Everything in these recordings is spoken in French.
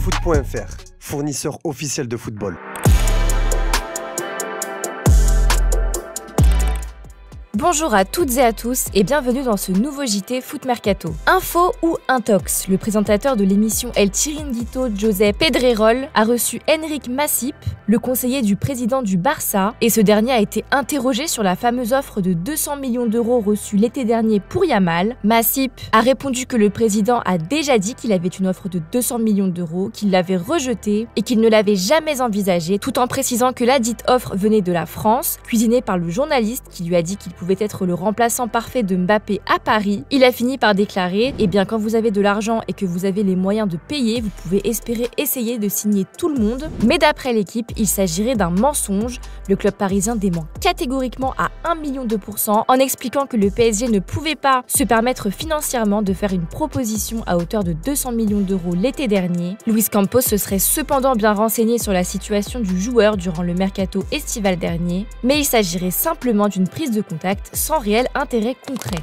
Foot.fr, fournisseur officiel de football. Bonjour à toutes et à tous et bienvenue dans ce nouveau JT Foot Mercato. Info ou intox, le présentateur de l'émission El Chiringuito, Josep Pedrerol, a reçu Enric Masip, le conseiller du président du Barça, et ce dernier a été interrogé sur la fameuse offre de 200 millions d'euros reçue l'été dernier pour Yamal. Masip a répondu que le président a déjà dit qu'il avait une offre de 200 millions d'euros, qu'il l'avait rejetée et qu'il ne l'avait jamais envisagée, tout en précisant que la dite offre venait de la France, cuisinée par le journaliste qui lui a dit qu'il pouvait être le remplaçant parfait de Mbappé à Paris. Il a fini par déclarer « Eh bien, quand vous avez de l'argent et que vous avez les moyens de payer, vous pouvez espérer essayer de signer tout le monde. » Mais d'après l'équipe, il s'agirait d'un mensonge. Le club parisien dément catégoriquement à 1,2 million en expliquant que le PSG ne pouvait pas se permettre financièrement de faire une proposition à hauteur de 200 millions d'euros l'été dernier. Luis Campos se serait cependant bien renseigné sur la situation du joueur durant le mercato estival dernier, mais il s'agirait simplement d'une prise de contact sans réel intérêt concret.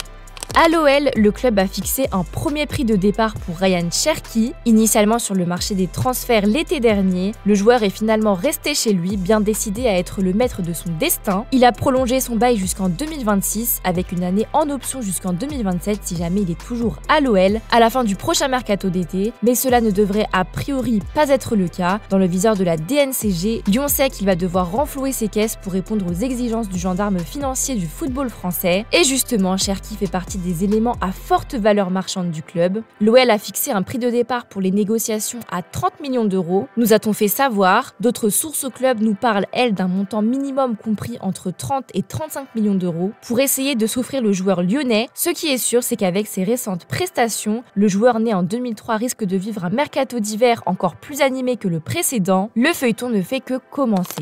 À l'OL, le club a fixé un premier prix de départ pour Ryan Cherki. Initialement sur le marché des transferts l'été dernier, le joueur est finalement resté chez lui, bien décidé à être le maître de son destin. Il a prolongé son bail jusqu'en 2026, avec une année en option jusqu'en 2027 si jamais il est toujours à l'OL à la fin du prochain mercato d'été, mais cela ne devrait a priori pas être le cas. Dans le viseur de la DNCG, Lyon sait qu'il va devoir renflouer ses caisses pour répondre aux exigences du gendarme financier du football français, et justement Cherki fait partie des éléments à forte valeur marchande du club. L'OL a fixé un prix de départ pour les négociations à 30 millions d'euros, nous a-t-on fait savoir. D'autres sources au club nous parlent, elles, d'un montant minimum compris entre 30 et 35 millions d'euros pour essayer de s'offrir le joueur lyonnais. Ce qui est sûr, c'est qu'avec ses récentes prestations, le joueur né en 2003 risque de vivre un mercato d'hiver encore plus animé que le précédent. Le feuilleton ne fait que commencer.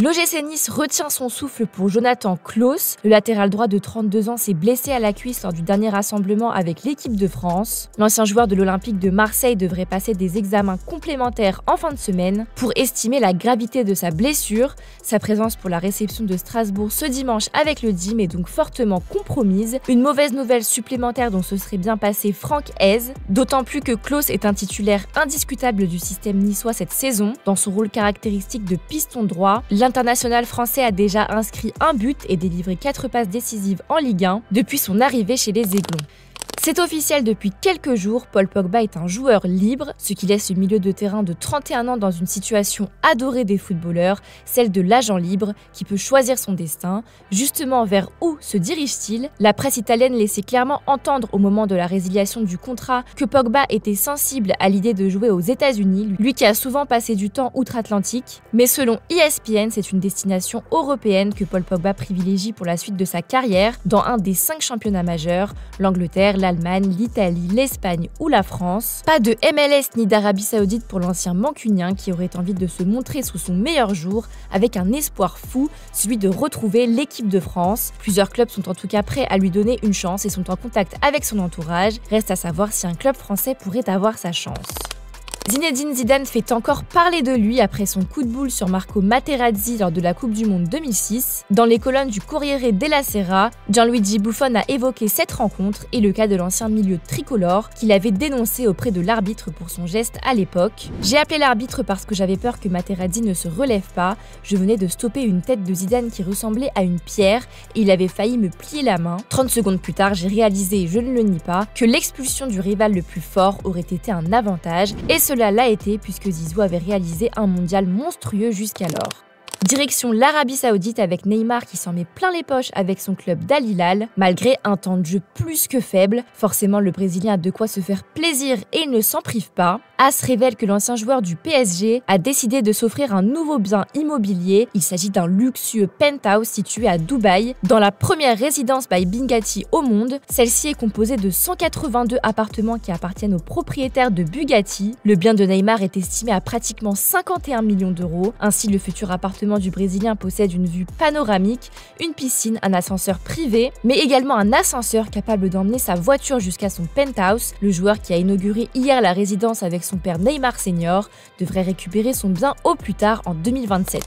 L'OGC Nice retient son souffle pour Jonathan Klaus. Le latéral droit de 32 ans s'est blessé à la cuisse lors du dernier rassemblement avec l'équipe de France. L'ancien joueur de l'Olympique de Marseille devrait passer des examens complémentaires en fin de semaine pour estimer la gravité de sa blessure. Sa présence pour la réception de Strasbourg ce dimanche avec le DIM est donc fortement compromise. Une mauvaise nouvelle supplémentaire dont se serait bien passé Franck Hez, d'autant plus que Klaus est un titulaire indiscutable du système niçois cette saison. Dans son rôle caractéristique de piston droit, l'international français a déjà inscrit un but et délivré 4 passes décisives en Ligue 1 depuis son arrivée chez les Aiglons. C'est officiel depuis quelques jours, Paul Pogba est un joueur libre, ce qui laisse le milieu de terrain de 31 ans dans une situation adorée des footballeurs, celle de l'agent libre qui peut choisir son destin. Justement, vers où se dirige-t-il? La presse italienne laissait clairement entendre au moment de la résiliation du contrat que Pogba était sensible à l'idée de jouer aux États-Unis, lui qui a souvent passé du temps outre-Atlantique. Mais selon ESPN, c'est une destination européenne que Paul Pogba privilégie pour la suite de sa carrière dans un des 5 championnats majeurs, l'Angleterre, l'Allemagne, l'Italie, l'Espagne ou la France. Pas de MLS ni d'Arabie Saoudite pour l'ancien mancunien qui aurait envie de se montrer sous son meilleur jour avec un espoir fou, celui de retrouver l'équipe de France. Plusieurs clubs sont en tout cas prêts à lui donner une chance et sont en contact avec son entourage. Reste à savoir si un club français pourrait avoir sa chance. Zinedine Zidane fait encore parler de lui après son coup de boule sur Marco Materazzi lors de la Coupe du Monde 2006. Dans les colonnes du Corriere della Sera, Gianluigi Buffon a évoqué cette rencontre et le cas de l'ancien milieu tricolore qu'il avait dénoncé auprès de l'arbitre pour son geste à l'époque. « J'ai appelé l'arbitre parce que j'avais peur que Materazzi ne se relève pas. Je venais de stopper une tête de Zidane qui ressemblait à une pierre et il avait failli me plier la main. 30 secondes plus tard, j'ai réalisé, je ne le nie pas, que l'expulsion du rival le plus fort aurait été un avantage et cela l'a été puisque Zizou avait réalisé un mondial monstrueux jusqu'alors. Direction l'Arabie Saoudite avec Neymar qui s'en met plein les poches avec son club d'Al Hilal. Malgré un temps de jeu plus que faible, forcément le Brésilien a de quoi se faire plaisir et il ne s'en prive pas. AS révèle que l'ancien joueur du PSG a décidé de s'offrir un nouveau bien immobilier. Il s'agit d'un luxueux penthouse situé à Dubaï, dans la première résidence by Bugatti au monde. Celle-ci est composée de 182 appartements qui appartiennent aux propriétaires de Bugatti. Le bien de Neymar est estimé à pratiquement 51 millions d'euros. Ainsi, le futur appartement du Brésilien possède une vue panoramique, une piscine, un ascenseur privé, mais également un ascenseur capable d'emmener sa voiture jusqu'à son penthouse. Le joueur qui a inauguré hier la résidence avec son père Neymar Senior devrait récupérer son bien au plus tard en 2027.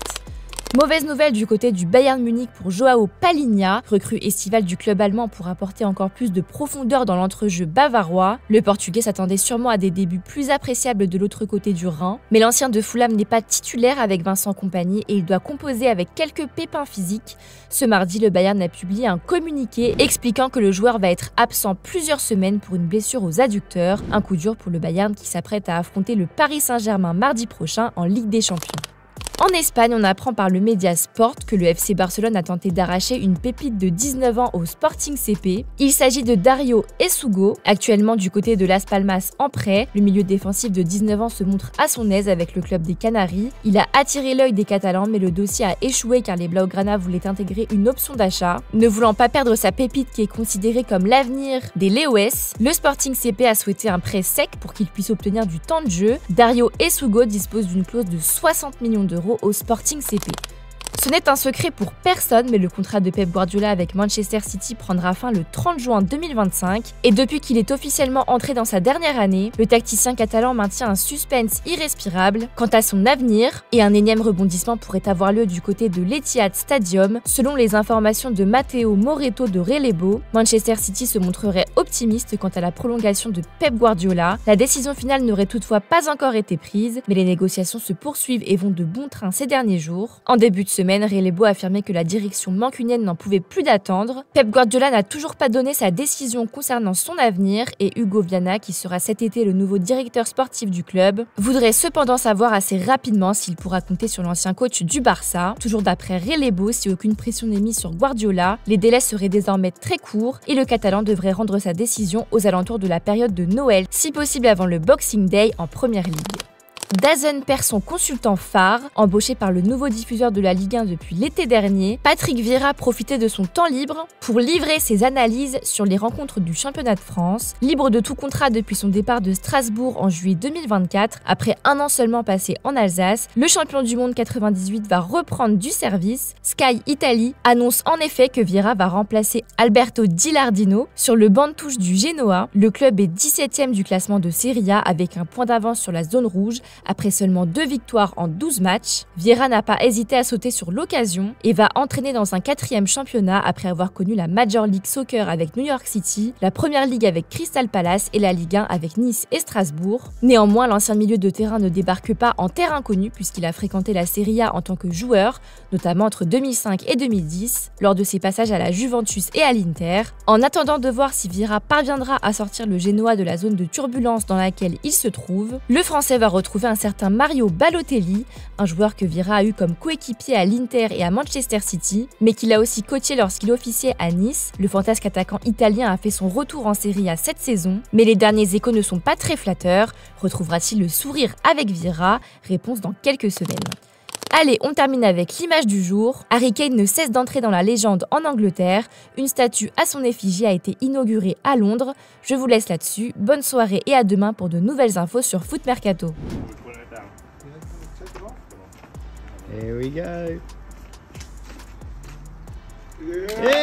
Mauvaise nouvelle du côté du Bayern Munich pour Joao Palhinha, recrue estivale du club allemand pour apporter encore plus de profondeur dans l'entrejeu bavarois. Le Portugais s'attendait sûrement à des débuts plus appréciables de l'autre côté du Rhin, mais l'ancien de Fulham n'est pas titulaire avec Vincent Kompany et il doit composer avec quelques pépins physiques. Ce mardi, le Bayern a publié un communiqué expliquant que le joueur va être absent plusieurs semaines pour une blessure aux adducteurs, un coup dur pour le Bayern qui s'apprête à affronter le Paris Saint-Germain mardi prochain en Ligue des Champions. En Espagne, on apprend par le média Sport que le FC Barcelone a tenté d'arracher une pépite de 19 ans au Sporting CP. Il s'agit de Dario Esugo, actuellement du côté de Las Palmas en prêt. Le milieu défensif de 19 ans se montre à son aise avec le club des Canaries. Il a attiré l'œil des Catalans, mais le dossier a échoué car les Blaugrana voulaient intégrer une option d'achat. Ne voulant pas perdre sa pépite qui est considérée comme l'avenir des Leoes, le Sporting CP a souhaité un prêt sec pour qu'il puisse obtenir du temps de jeu. Dario Esugo dispose d'une clause de 60 millions d'euros au Sporting CP. Ce n'est un secret pour personne, mais le contrat de Pep Guardiola avec Manchester City prendra fin le 30 juin 2025. Et depuis qu'il est officiellement entré dans sa dernière année, le tacticien catalan maintient un suspense irrespirable quant à son avenir et un énième rebondissement pourrait avoir lieu du côté de l'Etihad Stadium. Selon les informations de Matteo Moretto de Relebo, Manchester City se montrerait optimiste quant à la prolongation de Pep Guardiola. La décision finale n'aurait toutefois pas encore été prise, mais les négociations se poursuivent et vont de bon train ces derniers jours. En début de semaine, Relebo affirmait que la direction mancunienne n'en pouvait plus d'attendre. Pep Guardiola n'a toujours pas donné sa décision concernant son avenir et Hugo Viana, qui sera cet été le nouveau directeur sportif du club, voudrait cependant savoir assez rapidement s'il pourra compter sur l'ancien coach du Barça. Toujours d'après Relebo, si aucune pression n'est mise sur Guardiola, les délais seraient désormais très courts et le Catalan devrait rendre sa décision aux alentours de la période de Noël, si possible avant le Boxing Day en Première Ligue. DAZN perd son consultant phare. Embauché par le nouveau diffuseur de la Ligue 1 depuis l'été dernier, Patrick Vieira profitait de son temps libre pour livrer ses analyses sur les rencontres du championnat de France. Libre de tout contrat depuis son départ de Strasbourg en juillet 2024, après un an seulement passé en Alsace, le champion du monde 98 va reprendre du service. Sky Italy annonce en effet que Vieira va remplacer Alberto Gilardino sur le banc de touche du Genoa. Le club est 17e du classement de Serie A avec un point d'avance sur la zone rouge. Après seulement 2 victoires en 12 matchs, Vieira n'a pas hésité à sauter sur l'occasion et va entraîner dans un 4e championnat après avoir connu la Major League Soccer avec New York City, la Première Ligue avec Crystal Palace et la Ligue 1 avec Nice et Strasbourg. Néanmoins, l'ancien milieu de terrain ne débarque pas en terre inconnue puisqu'il a fréquenté la Serie A en tant que joueur, notamment entre 2005 et 2010, lors de ses passages à la Juventus et à l'Inter. En attendant de voir si Vieira parviendra à sortir le Genoa de la zone de turbulence dans laquelle il se trouve, le Français va retrouver un certain Mario Balotelli, un joueur que Vieira a eu comme coéquipier à l'Inter et à Manchester City, mais qu'il a aussi coaché lorsqu'il officiait à Nice. Le fantasque attaquant italien a fait son retour en Serie A cette saison, mais les derniers échos ne sont pas très flatteurs. Retrouvera-t-il le sourire avec Vieira? Réponse dans quelques semaines. Allez, on termine avec l'image du jour. Harry Kane ne cesse d'entrer dans la légende en Angleterre. Une statue à son effigie a été inaugurée à Londres. Je vous laisse là-dessus. Bonne soirée et à demain pour de nouvelles infos sur Foot Mercato. Here we go. Yeah.